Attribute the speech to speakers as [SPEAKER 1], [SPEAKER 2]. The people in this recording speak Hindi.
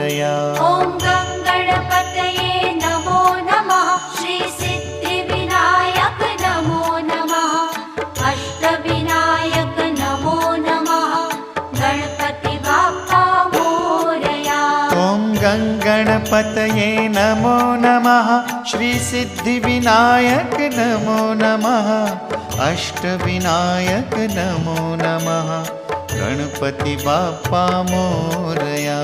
[SPEAKER 1] मोरया।
[SPEAKER 2] ॐ गणपतये नमो नमः। श्री सिद्धिविनायक नमो नमः। अष्टविनायक नमो नमः। गणपति बाप्पा मोरया।
[SPEAKER 1] ॐ गणपतये नमो नमः। श्री सिद्धिविनायक नमो नमः। अष्टविनायक नमो नमः। गणपति बाप्पा मोरया।